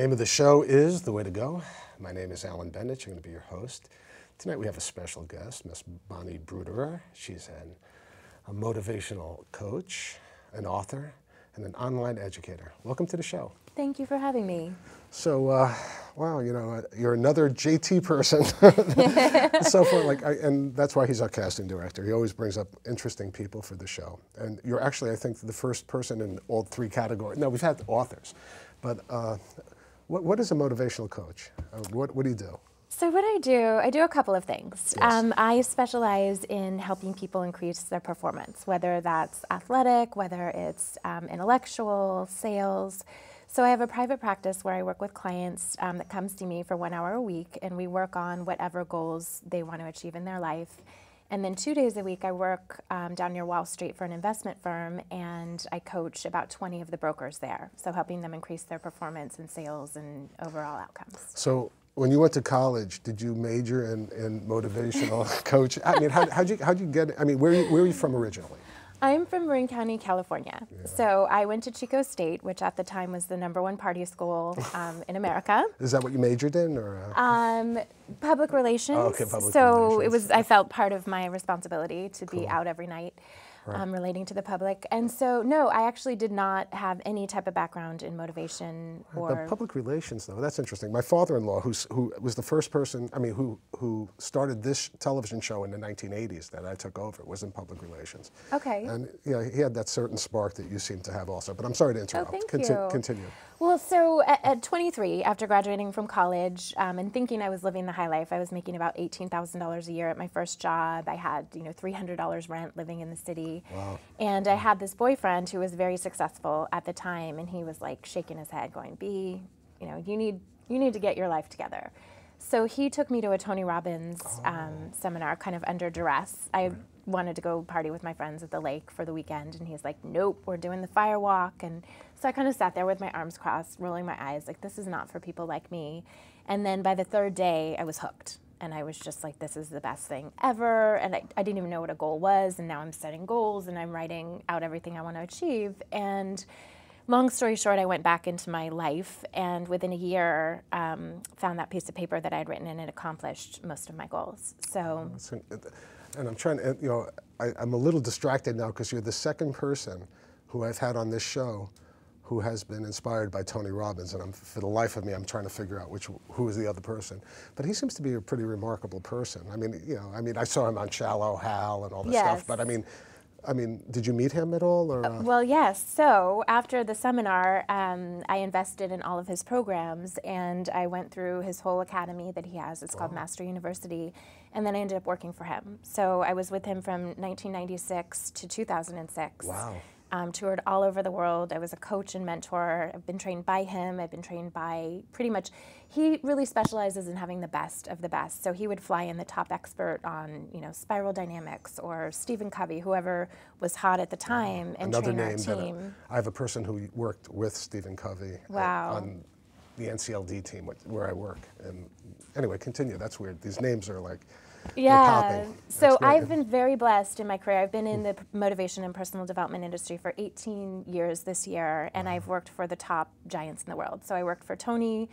name of the show is The Way to Go. My name is Alan Bendich. I'm going to be your host. Tonight we have a special guest, Miss Bonnie Bruderer. She's a motivational coach, an author, and an online educator. Welcome to the show. Thank you for having me. So, wow, you know, you're another JT person. So far, and that's why he's our casting director. He always brings up interesting people for the show. And you're actually, I think, the first person in all three categories. No, we've had authors, but what is a motivational coach? What do you do? So what I do a couple of things. Yes. I specialize in helping people increase their performance, whether that's athletic, whether it's intellectual, sales. So I have a private practice where I work with clients that comes to me for 1 hour a week, and we work on whatever goals they want to achieve in their life. And then 2 days a week I work down near Wall Street for an investment firm, and I coach about 20 of the brokers there, so helping them increase their performance and sales and overall outcomes. So when you went to college, did you major in motivational coach? I mean, how'd you get it? I mean, where are you from originally? I'm from Marin County, California. Yeah. So I went to Chico State, which at the time was the #1 party school in America. Is that what you majored in, or? Public relations. Oh, okay, public so relations. I felt part of my responsibility to be Cool. out every night. Right. Relating to the public. And so, no, I actually did not have any type of background in motivation or... The public relations, though, that's interesting. My father-in-law, who was the first person, I mean, who started this television show in the 1980s that I took over, was in public relations. Okay. And he had that certain spark that you seem to have also. But I'm sorry to interrupt. Oh, thank you. Continue. Well, so at 23, after graduating from college and thinking I was living the high life, I was making about $18,000 a year at my first job. I had, $300 rent living in the city. Wow. And I had this boyfriend who was very successful at the time, and he was like shaking his head going, B, you need to get your life together. So he took me to a Tony Robbins seminar kind of under duress. I wanted to go party with my friends at the lake for the weekend, and he's like, nope, we're doing the fire walk. And so I kind of sat there with my arms crossed, rolling my eyes, like, this is not for people like me. And then by the third day, I was hooked. And I was just like, this is the best thing ever. And I didn't even know what a goal was. And now I'm setting goals, and I'm writing out everything I want to achieve. And long story short, I went back into my life, and within a year, found that piece of paper that I had written, and it accomplished most of my goals. So... And I'm trying to, I'm a little distracted now because you're the second person who I've had on this show who has been inspired by Tony Robbins, and for the life of me, I'm trying to figure out who is the other person. But he seems to be a pretty remarkable person. I mean, I saw him on Shallow Hal and all this stuff. But I mean, did you meet him at all? Or? Well, yes. So after the seminar, I invested in all of his programs, and I went through his whole academy that he has. It's called Master University, and then I ended up working for him. So I was with him from 1996 to 2006. Wow. Toured all over the world. I was a coach and mentor. I've been trained by him. I've been trained by pretty much, he really specializes in having the best of the best. So he would fly in the top expert on, spiral dynamics, or Stephen Covey, whoever was hot at the time, and Another train our name team. I have a person who worked with Stephen Covey on the NCLD team where I work. And anyway, continue. That's weird. These names are like... Yeah, so I've been very blessed in my career. I've been in the motivation and personal development industry for 18 years this year, and I've worked for the top giants in the world. So I worked for Tony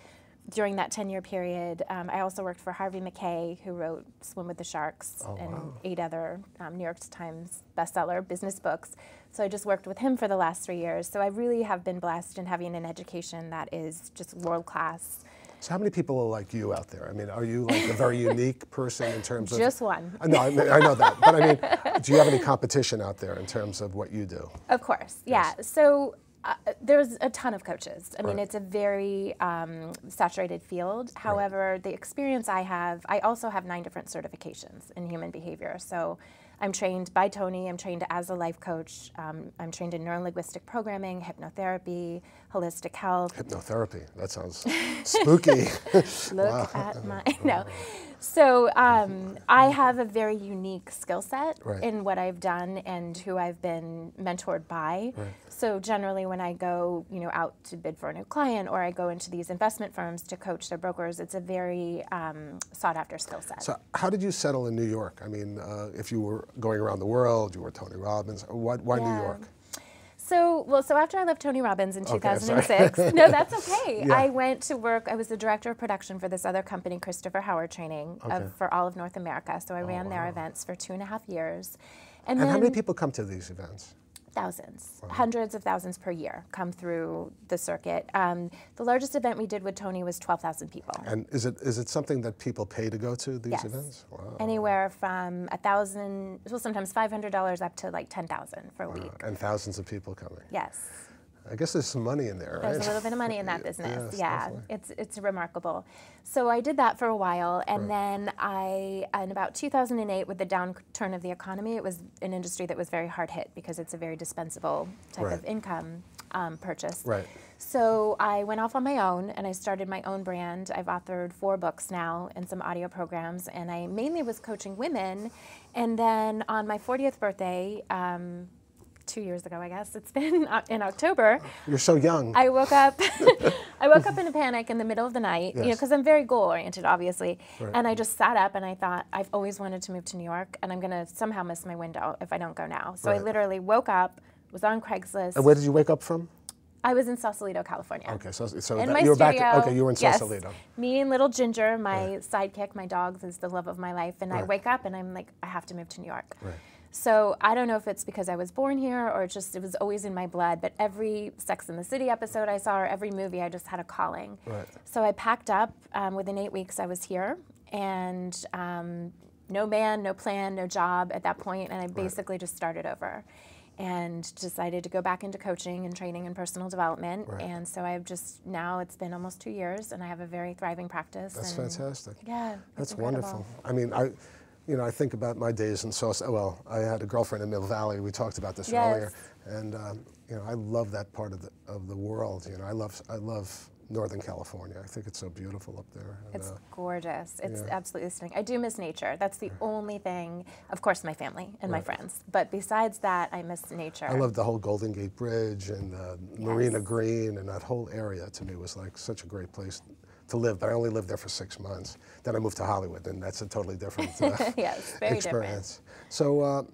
during that 10-year period. I also worked for Harvey Mackay, who wrote Swim with the Sharks and 8 other New York Times bestseller business books. So I just worked with him for the last 3 years. So I really have been blessed in having an education that is just world-class. So how many people are like you out there? I mean, are you like a very unique person in terms of... Just one. No, I know that. But I mean, do you have any competition out there in terms of what you do? Of course, yeah. Yes. So there's a ton of coaches. I mean, Right. it's a very saturated field. However, the experience I have, I also have 9 different certifications in human behavior. So I'm trained by Tony. I'm trained as a life coach. I'm trained in neurolinguistic programming, hypnotherapy, holistic health. Hypnotherapy. That sounds spooky. Look at my... No. So I have a very unique skill set in what I've done and who I've been mentored by. Right. So generally when I go, out to bid for a new client, or I go into these investment firms to coach their brokers, it's a very sought after skill set. So how did you settle in New York? I mean, if you were going around the world, you were Tony Robbins, why New York? So after I left Tony Robbins in 2006, no, that's okay. Yeah. I went to work. I was the director of production for this other company, Christopher Howard Training, for all of North America. So I ran their events for 2.5 years. And then, how many people come to these events? Thousands, hundreds of thousands per year come through the circuit. The largest event we did with Tony was 12,000 people. And is it something that people pay to go to these events? Wow. Anywhere from $1,000, well, sometimes $500 up to like $10,000 for a week. And thousands of people coming. Yes. I guess there's some money in there, right? There's a little bit of money in that business. Yes, yeah, definitely. it's remarkable. So I did that for a while, and then in about 2008, with the downturn of the economy, it was an industry that was very hard hit because it's a very dispensable type of income purchase. Right. So I went off on my own, and I started my own brand. I've authored 4 books now and some audio programs, and I mainly was coaching women. And then on my 40th birthday, 2 years ago, I guess it's been in October. You're so young. I woke up. I woke up in a panic in the middle of the night, you know, because I'm very goal oriented, obviously. Right. And I just sat up and I thought, I've always wanted to move to New York, and I'm going to somehow miss my window if I don't go now. So I literally woke up, was on Craigslist. And where did you wake up from? I was in Sausalito, California. Okay, so you were back. Okay, you were in Sausalito. Yes. Me and little Ginger, my sidekick, my dog, is the love of my life, and I wake up and I'm like, I have to move to New York. Right. So I don't know if it's because I was born here or just it was always in my blood, but every Sex and the City episode I saw or every movie, I just had a calling. Right. So I packed up. Within 8 weeks, I was here, and no man, no plan, no job at that point, and I basically just started over and decided to go back into coaching and training and personal development. Right. And so I've just, now it's been almost 2 years, and I have a very thriving practice. That's fantastic. Yeah, that's wonderful. I mean, I think about my days in Sausalito. Well, I had a girlfriend in Mill Valley. We talked about this earlier, and I love that part of the world. I love Northern California. I think it's so beautiful up there. And, it's gorgeous. It's absolutely stunning. I do miss nature. That's the only thing. Of course, my family and my friends. But besides that, I miss nature. I love the whole Golden Gate Bridge and Marina Green, and that whole area to me was like such a great place to live, but I only lived there for 6 months. Then I moved to Hollywood, and that's a totally different yes, very experience. Different. So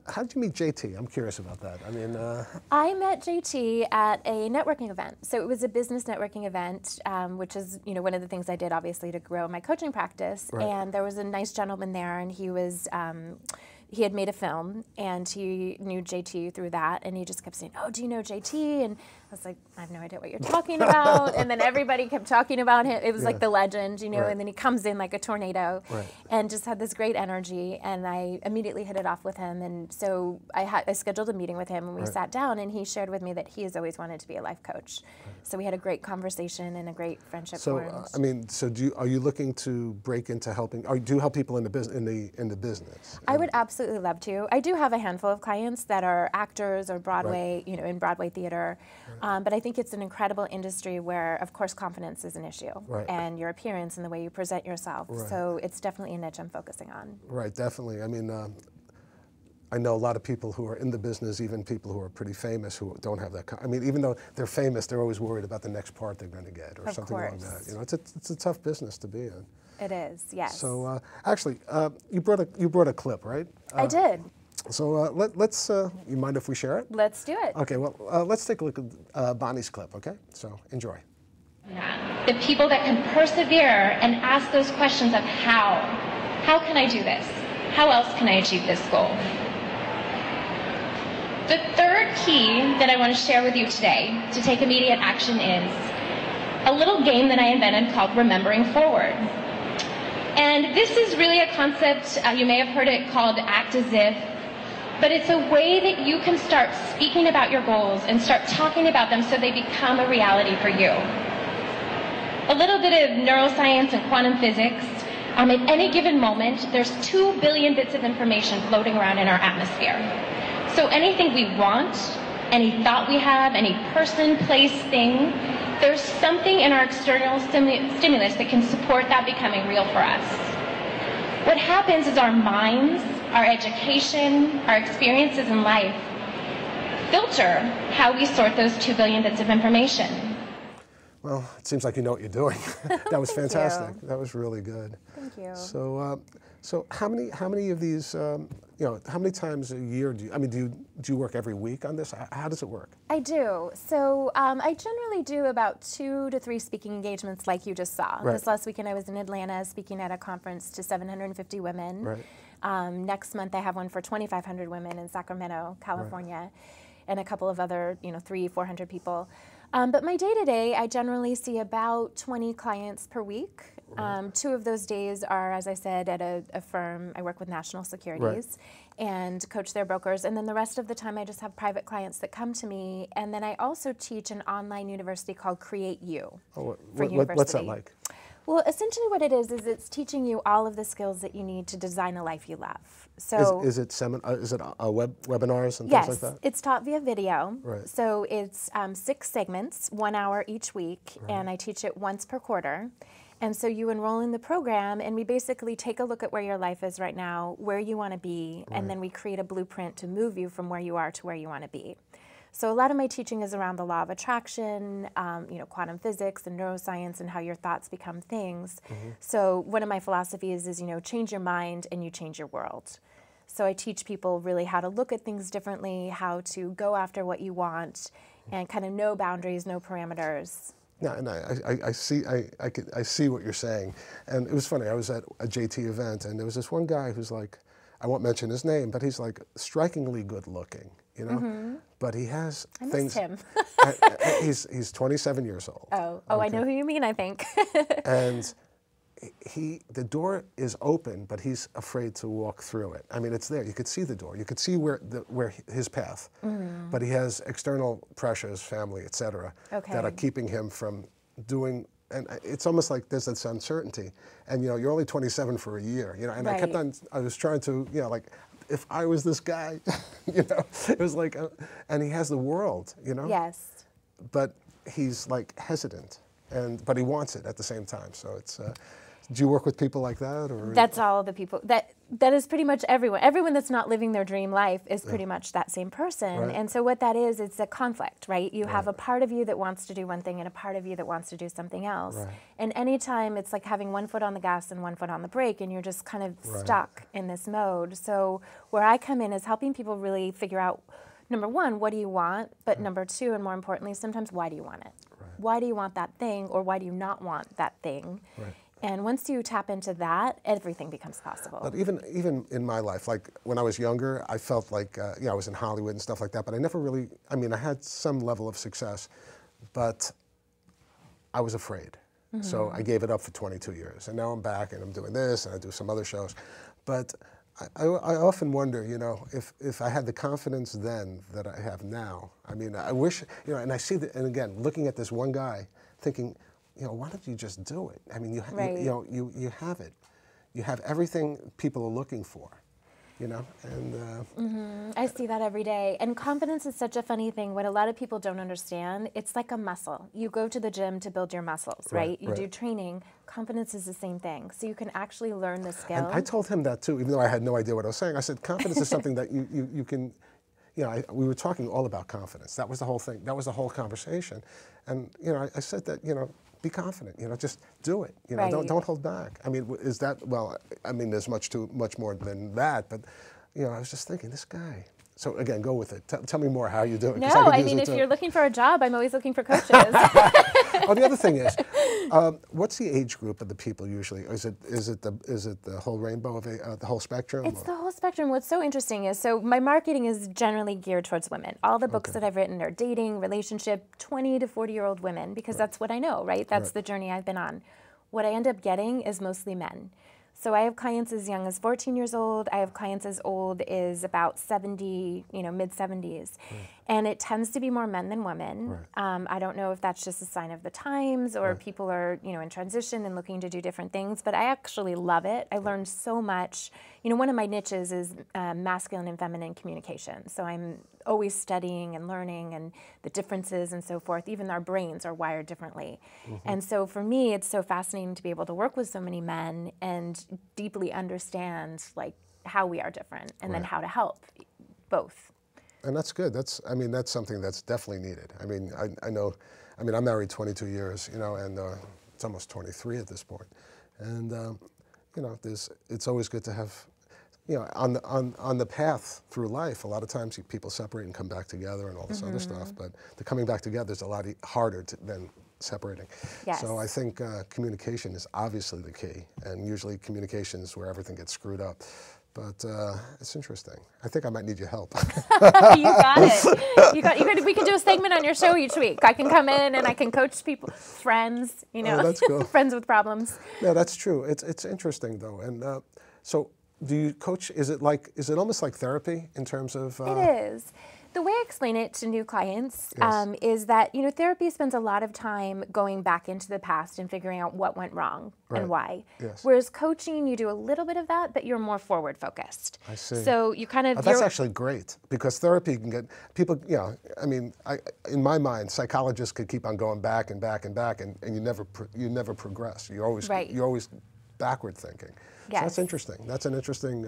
how did you meet JT? I'm curious about that. I mean, I met JT at a networking event. So it was a business networking event, which is one of the things I did, obviously, to grow my coaching practice. Right. And there was a nice gentleman there, and he was he had made a film, and he knew JT through that, and he just kept saying, "Oh, do you know JT?" And I was like, "I have no idea what you're talking about." And then everybody kept talking about him. It was like the legend, and then he comes in like a tornado, and just had this great energy, and I immediately hit it off with him. And so I scheduled a meeting with him, and we sat down, and he shared with me that he has always wanted to be a life coach. So we had a great conversation and a great friendship formed. I mean, so are you looking to break into helping, or do you help people in the business? I would absolutely love to. I do have a handful of clients that are actors or Broadway, in Broadway theater, but I think it's an incredible industry where, of course, confidence is an issue, and your appearance and the way you present yourself. So it's definitely a niche I'm focusing on. Right, definitely. I mean, I know a lot of people who are in the business, even people who are pretty famous, who don't have that. I mean, even though they're famous, they're always worried about the next part they're going to get or something like that. It's a tough business to be in. It is, yes. So actually, you brought a clip, right? I did. So let's. You mind if we share it? Let's do it. Okay. Well, let's take a look at Bonnie's clip. Okay. So enjoy. The people that can persevere and ask those questions of how can I do this? How else can I achieve this goal? The third key that I want to share with you today to take immediate action is a little game that I invented called Remembering Forward. And this is really a concept, you may have heard it called act as if, but it's a way that you can start speaking about your goals and start talking about them so they become a reality for you. A little bit of neuroscience and quantum physics. At any given moment, there's 2 billion bits of information floating around in our atmosphere. So anything we want, any thought we have, any person, place, thing, there's something in our external stimulus that can support that becoming real for us. What happens is our minds, our education, our experiences in life filter how we sort those 2 billion bits of information. Well, it seems like you know what you're doing. That was fantastic. That was really good. Thank you. So, so how many of these, how many times a year do you work every week on this? How does it work? I do. So I generally do about 2 to 3 speaking engagements like you just saw. Right. This last weekend I was in Atlanta speaking at a conference to 750 women. Right. Next month I have one for 2,500 women in Sacramento, California, and a couple of other, 300-400 people. But my day-to-day, I generally see about 20 clients per week. 2 of those days are, as I said, at a firm. I work with national securities and coach their brokers. And then the rest of the time, I just have private clients that come to me. And then I also teach an online university called Create You for university. What's that like? Well, essentially what it is it's teaching you all of the skills that you need to design a life you love. So is it webinars and yes, things like that? It's taught via video. Right. So it's 6 segments, 1 hour each week, and I teach it once per quarter. And so you enroll in the program, and we basically take a look at where your life is right now, where you want to be, and then we create a blueprint to move you from where you are to where you want to be. So a lot of my teaching is around the law of attraction, quantum physics and neuroscience and how your thoughts become things. So one of my philosophies is, change your mind and you change your world. So I teach people really how to look at things differently, how to go after what you want, and kind of no boundaries, no parameters. Yeah, and I see what you're saying. And it was funny, I was at a JT event, and there was this one guy who's like, I won't mention his name, but he's like strikingly good looking, But he has things. I missed him. He's 27 years old. Oh, I know who you mean, I think. And the door is open, but he's afraid to walk through it. I mean, it's there. You could see the door. You could see where his path. But he has external pressures, family, et cetera, that are keeping him from doing. And it's almost like there's this uncertainty. And you're only 27 for a year. And I was trying to, like, if I was this guy, it was like, and he has the world, Yes. But he's like hesitant, but he wants it at the same time. So it's. Do you work with people like that, or? That's all the people. That is pretty much everyone. Everyone that's not living their dream life is pretty much that same person. Right. And so what that is, it's a conflict, right? You have a part of you that wants to do one thing and a part of you that wants to do something else. Right. And anytime it's like having 1 foot on the gas and 1 foot on the brake, and you're just kind of stuck in this mode. So where I come in is helping people really figure out, number 1, what do you want? But number 2, and more importantly, sometimes why do you want it? Right. Why do you want that thing, or why do you not want that thing? Right. And once you tap into that, everything becomes possible. But even in my life, like when I was younger, I felt like, I was in Hollywood and stuff like that, but I never really, I had some level of success, but I was afraid. So I gave it up for 22 years. And now I'm back and I'm doing this and I do some other shows. But I often wonder, if I had the confidence then that I have now. I wish, and I see that, and again, looking at this one guy, thinking, why don't you just do it? You have it. You have everything people are looking for, and. I see that every day. And confidence is such a funny thing. What a lot of people don't understand, it's like a muscle. You go to the gym to build your muscles, right? You do training. Confidence is the same thing. So you can actually learn the skill. And I told him that too, even though I had no idea what I was saying. I said, confidence is something that you can, we were talking all about confidence. That was the whole thing. That was the whole conversation. And, I said that, be confident, just do it. Don't hold back. Is that, there's much more than that, but, I was just thinking, this guy. So again, go with it. Tell me more how you do it. No, if you're looking for a job, I'm always looking for coaches. Oh, the other thing is, what's the age group of the people usually? Is it the whole rainbow of the whole spectrum? It's the whole spectrum. What's so interesting is, so my marketing is generally geared towards women. All the books that I've written are dating, relationship, 20 to 40-year-old women, because that's what I know, right? That's the journey I've been on. What I end up getting is mostly men. So I have clients as young as 14 years old. I have clients as old as about 70, mid-70s. And it tends to be more men than women. I don't know if that's just a sign of the times or people are, in transition and looking to do different things, but I actually love it. I learned so much. One of my niches is masculine and feminine communication. So I'm always studying and learning and the differences and so forth. Even our brains are wired differently. And so for me, it's so fascinating to be able to work with so many men and deeply understand how we are different and then how to help both. And that's good. That's something that's definitely needed. I know, I'm married 22 years, and it's almost 23 at this point. And, it's always good to have, you know, on the path through life, a lot of times people separate and come back together and all this other stuff, but the coming back together is a lot harder than separating. Yes. So I think communication is obviously the key, and usually communication is where everything gets screwed up. But it's interesting. I think I might need your help. You got it. We could do a segment on your show each week. I can come in and I can coach people, friends, you know, that's cool. friends with problems. No, that's true. It's interesting though. And so, do you coach? Is it almost like therapy in terms of? It is. The way I explain it to new clients Yes. is that, you know, therapy spends a lot of time going back into the past and figuring out what went wrong Right. and why. Yes. Whereas coaching, you do a little bit of that, but you're more forward focused. I see. So you kind of That's actually great, because therapy can get people. You know, I mean, in my mind, psychologists could keep on going back and back and back, and you never progress. You're always backward thinking. Yes. So that's interesting. That's an interesting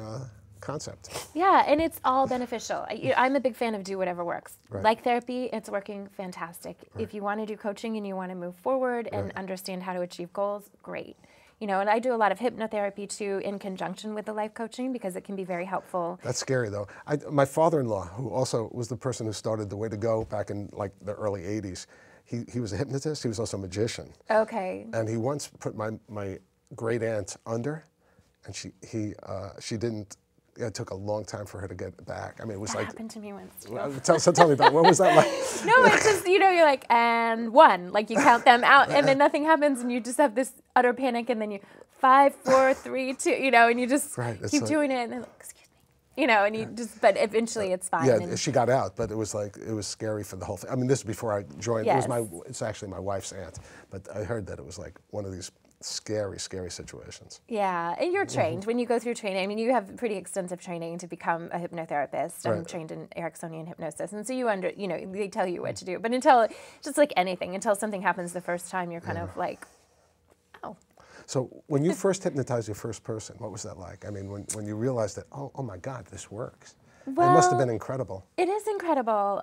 concept. Yeah, and it's all beneficial. I'm a big fan of do whatever works. Right. Like therapy, it's working fantastic. Right. If you want to do coaching and you want to move forward and Right. understand how to achieve goals, great. You know, and I do a lot of hypnotherapy too in conjunction with the life coaching because it can be very helpful. That's scary though. My father-in-law, who also was the person who started The Way to Go back in like the early 80s, he was a hypnotist. He was also a magician. Okay. And he once put my great aunt under, and she didn't. It took a long time for her to get back. I mean, it was That like. happened to me once too. Tell me about it. What was that like? No, it's just, you know, you're like, and one, like you count them out and then nothing happens and you just have this utter panic and then you 5, 4, 3, 2, you know, and you just keep doing it and then, excuse me, you know, and you just, but eventually it's fine. Yeah, and she got out, but it was scary for the whole thing. I mean, this is before I joined. Yes. It's actually my wife's aunt, but I heard that it was like one of these scary situations. Yeah, and you're trained when you go through training. I mean, you have pretty extensive training to become a hypnotherapist. I'm Right. trained in Ericksonian hypnosis, and so you know, they tell you what to do. But just like anything, until something happens the first time, you're kind of like, oh. So when you first hypnotized your first person, what was that like? I mean, when you realized that, oh my God, this works. Well, it must have been incredible. It is incredible.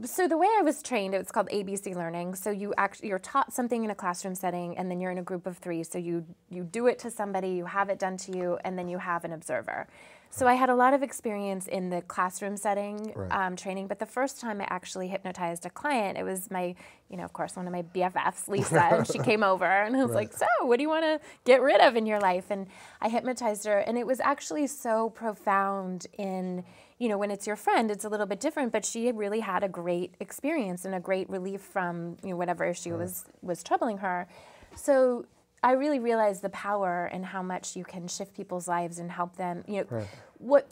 So the way I was trained, it's called ABC learning. So you're taught something in a classroom setting, and then you're in a group of 3. So you do it to somebody, you have it done to you, and then you have an observer. So I had a lot of experience in the classroom setting training, but the first time I actually hypnotized a client, it was my, you know, of course, one of my BFFs, Lisa, and she came over, and I was like, so what do you want to get rid of in your life? And I hypnotized her, and it was actually so profound in, you know, when it's your friend, it's a little bit different, but she really had a great experience and a great relief from, you know, whatever issue was troubling her. So I really realized the power and how much you can shift people's lives and help them. You know, what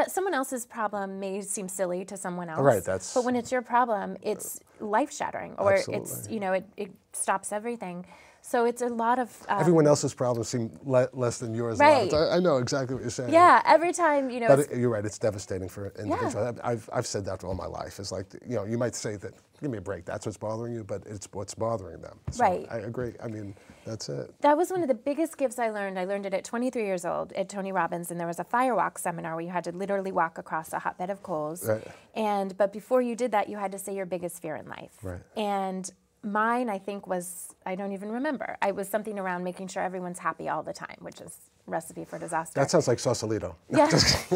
someone else's problem may seem silly to someone else. Right, but when it's your problem, it's life-shattering, or Absolutely. it's, you know, it stops everything. So it's a lot of Everyone else's problems seem less than yours. Right. I know exactly what you're saying. Yeah, every time, you know. But you're right. It's devastating for individuals. I've said that all my life. It's like, you know, you might say that, give me a break, that's what's bothering you, but it's what's bothering them. So Right. I agree. I mean, that's it. That was one of the biggest gifts I learned. I learned it at 23 years old at Tony Robbins, and there was a firewalk seminar where you had to literally walk across a hotbed of coals. Right. But before you did that, you had to say your biggest fear in life. Right. And mine, I think, was, I don't even remember. I was something around making sure everyone's happy all the time, which is recipe for disaster. That sounds like Sausalito. Yeah.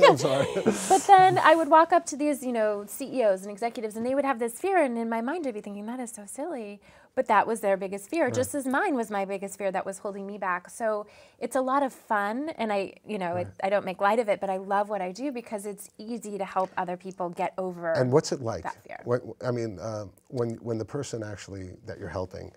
I'm sorry. But then I would walk up to these, you know, CEOs and executives, and they would have this fear, and in my mind I'd be thinking, that is so silly. But that was their biggest fear, just as mine was my biggest fear that was holding me back. So it's a lot of fun, and I don't make light of it, but I love what I do because it's easy to help other people get over. And what's it like? That fear. When the person actually that you're helping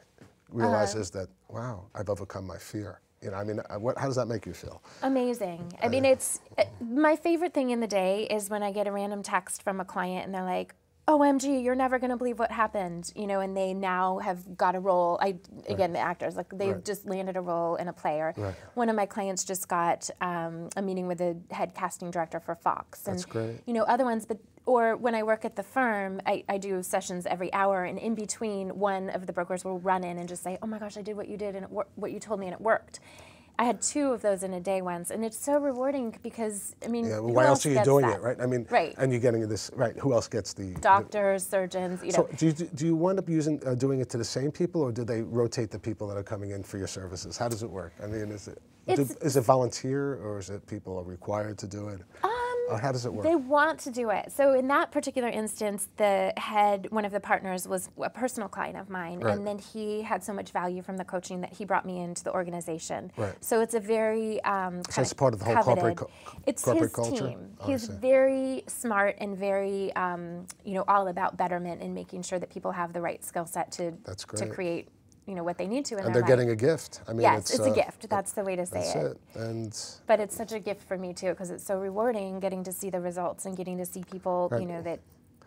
realizes that, wow, I've overcome my fear. You know, I mean, how does that make you feel? Amazing. I mean, it's my favorite thing in the day is when I get a random text from a client and they're like, OMG, you're never going to believe what happened, you know, and they now have got a role. Again, the actors, like they've just landed a role in a play. Or one of my clients just got a meeting with the head casting director for Fox. And, That's great. You know, other ones, or when I work at the firm, I do sessions every hour, and in between, one of the brokers will run in and just say, oh my gosh, I did what you did and what you told me, and it worked. I had 2 of those in a day once, and it's so rewarding because, I mean, Yeah, well, who why else are you gets doing that? it, right? I mean, Right. and you're getting this, right, who else gets the... Doctors, surgeons, you know. So do you wind up doing it to the same people, or do they rotate the people that are coming in for your services? How does it work? I mean, is it volunteer, or is it people are required to do it? Or how does it work? They want to do it. So in that particular instance, the head, one of the partners, was a personal client of mine, Right. and then he had so much value from the coaching that he brought me into the organization. Right. So it's a very So it's part of the whole corporate It's corporate his culture? team. Oh, I He's see. very smart and very, you know, all about betterment and making sure that people have the right skill set to That's to great. create, you know, what they need to in And their they're getting life. a gift. I mean, Yes, it's a gift. That's the way to say That's it. And But it's such a gift for me too, because it's so rewarding getting to see the results and getting to see people, Right. you know, that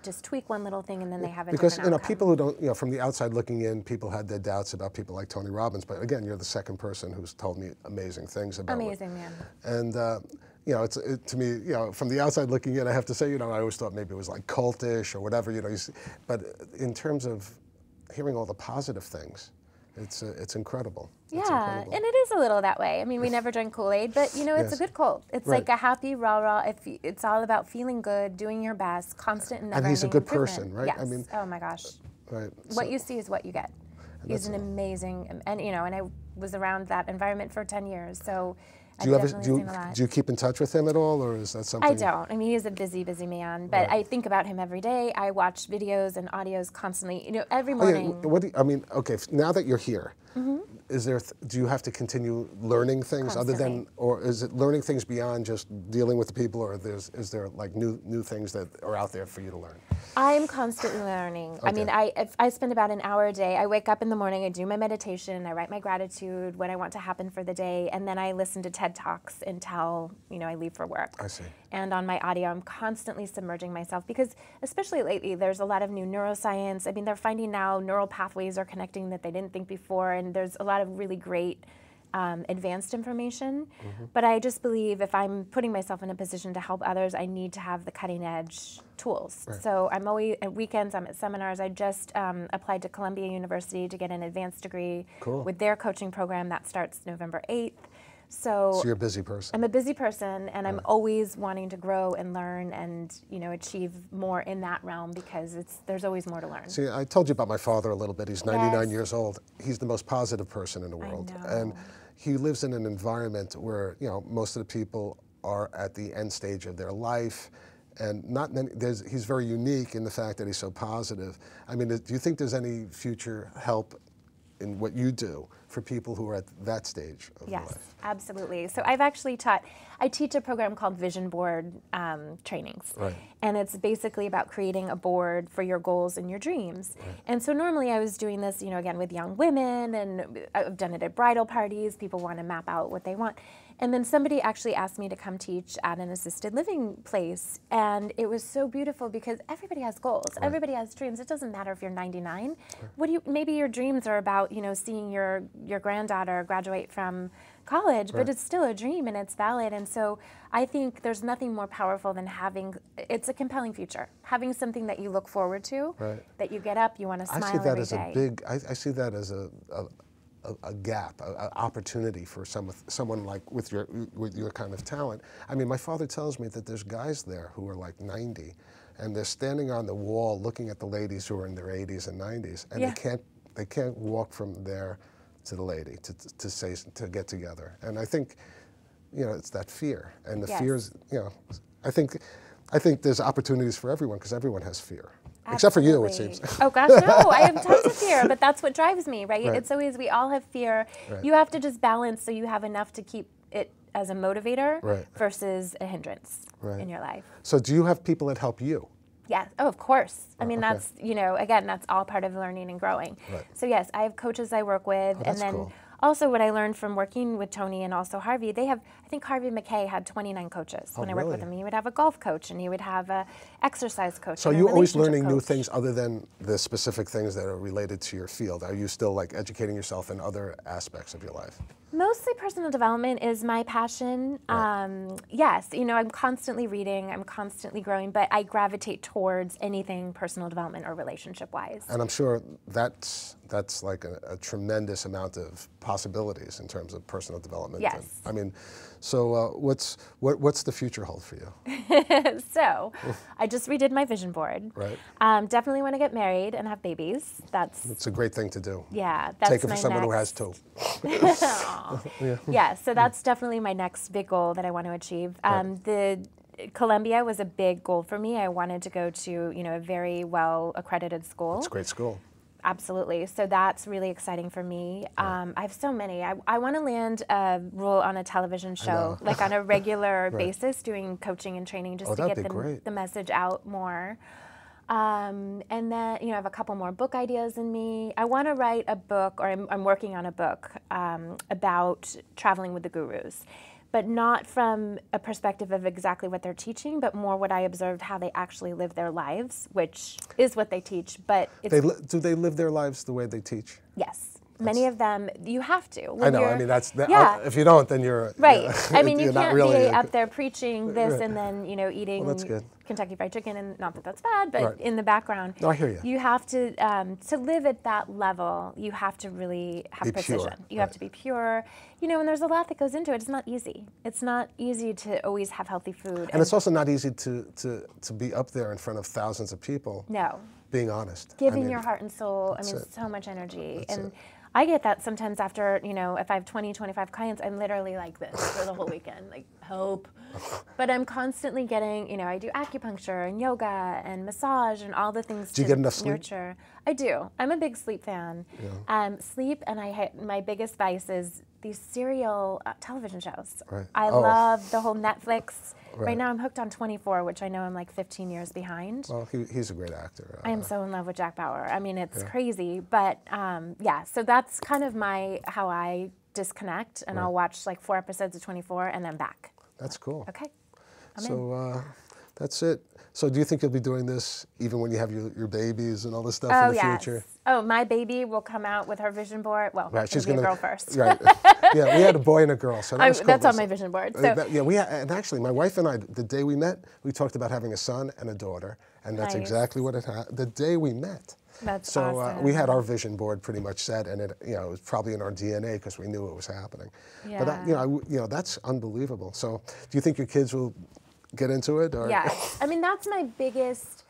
just tweak one little thing and then they have a because, different you know, outcome. people who don't, you know, from the outside looking in, people had their doubts about people like Tony Robbins. But again, you're the second person who's told me amazing things about it. Amazing, man. And, you know, to me, you know, from the outside looking in, I have to say, you know, I always thought maybe it was like cultish or whatever, you know. But in terms of hearing all the positive things, it's incredible. It's Yeah, incredible. and it is a little that way. I mean, we never drank Kool-Aid, but you know, it's Yes. a good cult. It's Right. like a happy rah-rah. It's all about feeling good, doing your best, constant and never-ending And he's a good improvement. person, right? Yes. I mean, oh my gosh. right. What you see is what you get. He's that's an amazing, and you know, and I was around that environment for 10 years, so Do you I've ever definitely seen a lot. do you keep in touch with him at all, or is that something? I don't. I mean, he's a busy, busy man, but I think about him every day. I watch videos and audios constantly. You know, every Oh, yeah, morning. what do you, I mean, okay. Now that you're here, is there? Do you have to continue learning things other than, or is it learning things beyond just dealing with the people, or is there like new things that are out there for you to learn? I'm constantly learning. I mean, I spend about an hour a day. I wake up in the morning, I do my meditation, I write my gratitude, what I want to happen for the day, and then I listen to TED Talks until, you know, I leave for work. I see. And on my audio, I'm constantly submerging myself because, especially lately, there's a lot of new neuroscience. I mean, they're finding now neural pathways are connecting that they didn't think before, and there's a lot of really great advanced information. But I just believe if I'm putting myself in a position to help others, I need to have the cutting edge tools. Right. So I'm always, at weekends, I'm at seminars. I just applied to Columbia University to get an advanced degree Cool. with their coaching program that starts November 8th. So you're a busy person. I'm a busy person, and I'm always wanting to grow and learn and, you know, achieve more in that realm because there's always more to learn. See, I told you about my father a little bit. He's 99 Yes. years old. He's the most positive person in the world. know. And he lives in an environment where, you know, most of the people are at the end stage of their life. And not many, he's very unique in the fact that he's so positive. I mean, do you think there's any future help in what you do for people who are at that stage of Yes, life? absolutely. So I've actually I teach a program called Vision Board trainings. Right. And it's basically about creating a board for your goals and your dreams. Right. And so normally I was doing this, you know, again, with young women, and I've done it at bridal parties. People want to map out what they want. And then somebody actually asked me to come teach at an assisted living place. And it was so beautiful because everybody has goals. Right. Everybody has dreams. It doesn't matter if you're 99. Right. Maybe your dreams are about, you know, seeing your granddaughter graduate from college, but it's still a dream and it's valid. And so I think there's nothing more powerful than it's a compelling future. Having something that you look forward to, that you get up, you want to smile every day. I see that as a big, I see that as a gap, an opportunity for someone like with your kind of talent. I mean, my father tells me that there's guys there who are like 90, and they're standing on the wall looking at the ladies who are in their 80s and 90s, and they can't walk from there to the lady to get together. And I think, you know, it's that fear, and the fears. You know, I think there's opportunities for everyone because everyone has fear. Absolutely. Except for you, it seems. Oh gosh, no, I have tons of fear, but that's what drives me, right? Right. It's always, we all have fear. Right. You have to just balance so you have enough to keep it as a motivator versus a hindrance in your life. So do you have people that help you? Yes. Oh, of course. I mean, that's, you know, again, that's all part of learning and growing. Right. So yes, I have coaches I work with, and then cool. also what I learned from working with Tony and also Harvey, they have, I think Harvey McKay had 29 coaches when I worked with him. He would have a golf coach, and he would have a exercise coach. So and you're a always relationship learning new coach. things other than the specific things that are related to your field. Are you still like educating yourself in other aspects of your life? Mostly personal development is my passion. Yes, you know, I'm constantly reading, I'm constantly growing, but I gravitate towards anything personal development or relationship-wise. And I'm sure that's like a tremendous amount of possibilities in terms of personal development. Yes. And, I mean, so what's the future hold for you? So, I just redid my vision board. Right. Definitely want to get married and have babies. It's a great thing to do. Yeah, that's Take it my for someone who has next. two. Yeah, so that's definitely my next big goal that I want to achieve. The Columbia was a big goal for me. I wanted to go to, you know, a very well accredited school. It's a great school. Absolutely. So that's really exciting for me. I have so many. I want to land a role on a television show, like on a regular basis, doing coaching and training just to get the message out more. And then, you know, I have a couple more book ideas in me. I want to write a book, or I'm working on a book about traveling with the gurus, but not from a perspective of exactly what they're teaching, but more what I observed how they actually live their lives, which is what they teach. But do they live their lives the way they teach? Yes. Many of them, you have to. I know. I mean, if you don't, then you're right. I mean, you can't really be up there preaching this and then, you know, eating Kentucky Fried Chicken, and not that that's bad, but in the background. No, I hear you. You have to live at that level. You have to really have precision. Pure. You have to be pure. You know, and there's a lot that goes into it. It's not easy. It's not easy to always have healthy food. And it's also not easy to be up there in front of thousands of people. No. Being honest. Giving your heart and soul. I mean, so much energy. I get that sometimes after, you know, if I have 20, 25 clients, I'm literally like this for the whole weekend, like, help. But I'm constantly getting, you know, I do acupuncture and yoga and massage and all the things do you get enough sleep? Nurture. I do. I'm a big sleep fan. Yeah. Sleep, and my biggest vice is these serial television shows. Right. I love the whole Netflix. Right now I'm hooked on 24, which I know I'm like 15 years behind. Well, he's a great actor. I am so in love with Jack Bauer. I mean, it's crazy, but yeah, so that's kind of how I disconnect, and I'll watch like 4 episodes of 24 and then back. That's cool. Okay, that's it. So do you think you'll be doing this even when you have your babies and all this stuff in the future? Oh, my baby will come out with her vision board. Well, she's going to be a girl first. Right. Yeah, we had a boy and a girl. So that was cool. That's on my vision board. So. And actually, my wife and I, the day we met, we talked about having a son and a daughter, and that's exactly what it had. The day we met. That's so awesome. We had our vision board pretty much set, and it was probably in our DNA because we knew it was happening. Yeah. But that's unbelievable. So do you think your kids will get into it? Or? Yes. I mean, that's my biggest.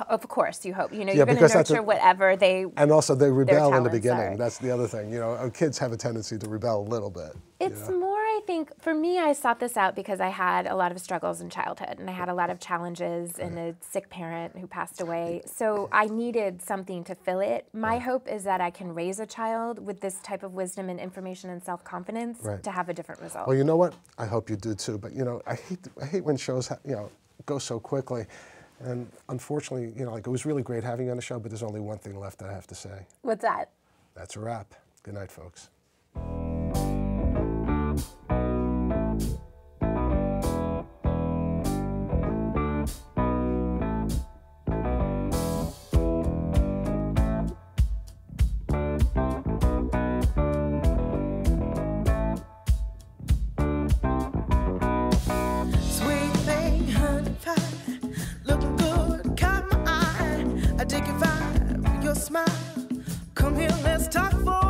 Of course, you hope. You know, you're going to nurture whatever they. And also, they rebel in the beginning. That's the other thing. You know, kids have a tendency to rebel a little bit. It's more, I think, for me, I sought this out because I had a lot of struggles in childhood, and I had a lot of challenges and a sick parent who passed away. So I needed something to fill it. My hope is that I can raise a child with this type of wisdom and information and self-confidence to have a different result. Well, you know what? I hope you do too. But you know, I hate when shows go so quickly. And unfortunately, you know, like, it was really great having you on the show, but there's only one thing left I have to say. What's that? That's a wrap. Good night, folks. Smile, come here, let's talk for